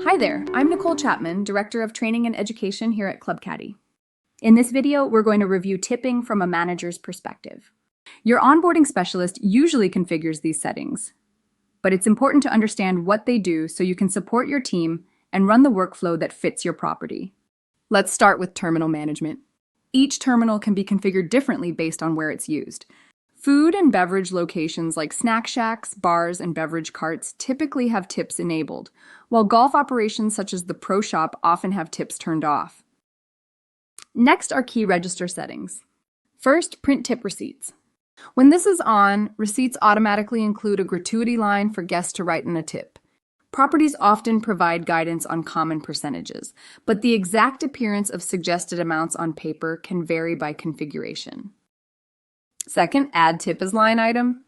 Hi there, I'm Nicole Chapman, Director of Training and Education here at Club Caddie. In this video, we're going to review tipping from a manager's perspective. Your onboarding specialist usually configures these settings, but it's important to understand what they do so you can support your team and run the workflow that fits your property. Let's start with terminal management. Each terminal can be configured differently based on where it's used. Food and beverage locations like snack shacks, bars, and beverage carts typically have tips enabled, while golf operations such as the pro shop often have tips turned off. Next are key register settings. First, print tip receipts. When this is on, receipts automatically include a gratuity line for guests to write in a tip. Properties often provide guidance on common percentages, but the exact appearance of suggested amounts on paper can vary by configuration. Second, add tip as line item.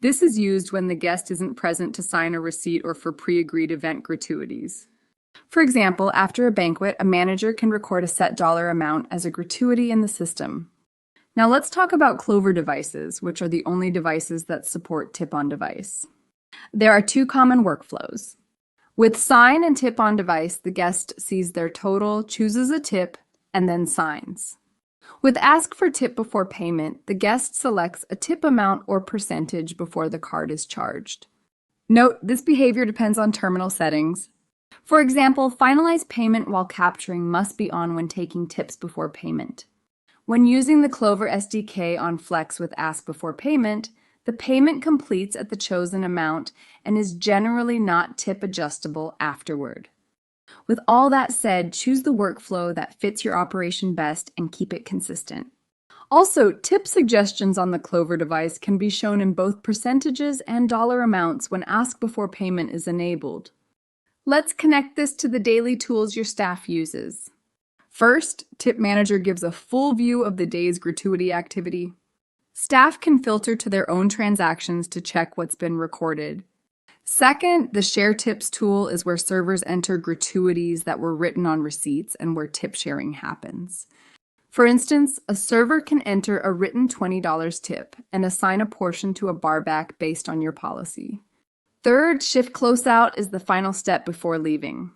This is used when the guest isn't present to sign a receipt or for pre-agreed event gratuities. For example, after a banquet, a manager can record a set dollar amount as a gratuity in the system. Now let's talk about Clover devices, which are the only devices that support tip on device. There are two common workflows. With sign and tip on device, the guest sees their total, chooses a tip, and then signs. With ask for tip before payment, the guest selects a tip amount or percentage before the card is charged. Note, this behavior depends on terminal settings. For example, finalize payment while capturing must be on when taking tips before payment. When using the Clover SDK on Flex with ask before payment, the payment completes at the chosen amount and is generally not tip adjustable afterward. With all that said, choose the workflow that fits your operation best and keep it consistent. Also, tip suggestions on the Clover device can be shown in both percentages and dollar amounts when ask before payment is enabled. Let's connect this to the daily tools your staff uses. First, Tip Manager gives a full view of the day's gratuity activity. Staff can filter to their own transactions to check what's been recorded. Second, the Share Tips tool is where servers enter gratuities that were written on receipts and where tip sharing happens. For instance, a server can enter a written $20 tip and assign a portion to a barback based on your policy. Third, Shift Closeout is the final step before leaving.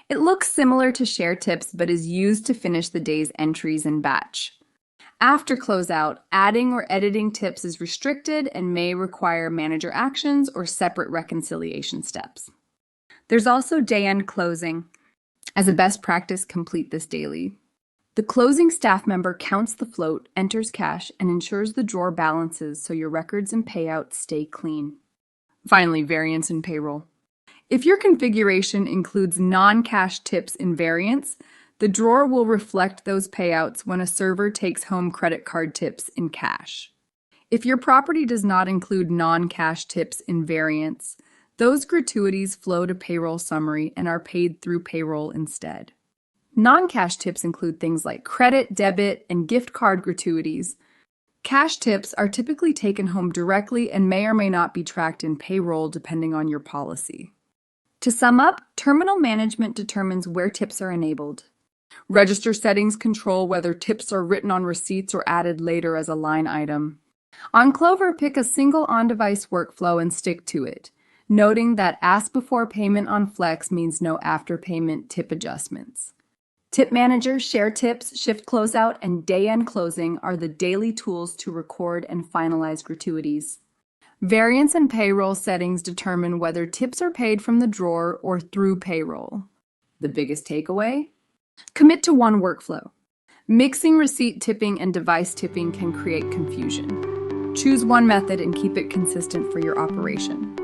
It looks similar to Share Tips but is used to finish the day's entries in batch. After closeout, adding or editing tips is restricted and may require manager actions or separate reconciliation steps. There's also day-end closing. As a best practice, complete this daily. The closing staff member counts the float, enters cash, and ensures the drawer balances so your records and payouts stay clean. Finally, variance in payroll. If your configuration includes non-cash tips in variance, the drawer will reflect those payouts when a server takes home credit card tips in cash. If your property does not include non-cash tips in variance, those gratuities flow to Payroll Summary and are paid through payroll instead. Non-cash tips include things like credit, debit, and gift card gratuities. Cash tips are typically taken home directly and may or may not be tracked in payroll depending on your policy. To sum up, terminal management determines where tips are enabled. Register settings control whether tips are written on receipts or added later as a line item. On Clover, pick a single on-device workflow and stick to it, noting that ask before payment on Flex means no after-payment tip adjustments. Tip Manager, Share Tips, Shift Closeout, and Day-End Closing are the daily tools to record and finalize gratuities. Variance and payroll settings determine whether tips are paid from the drawer or through payroll. The biggest takeaway? Commit to one workflow. Mixing receipt tipping and device tipping can create confusion. Choose one method and keep it consistent for your operation.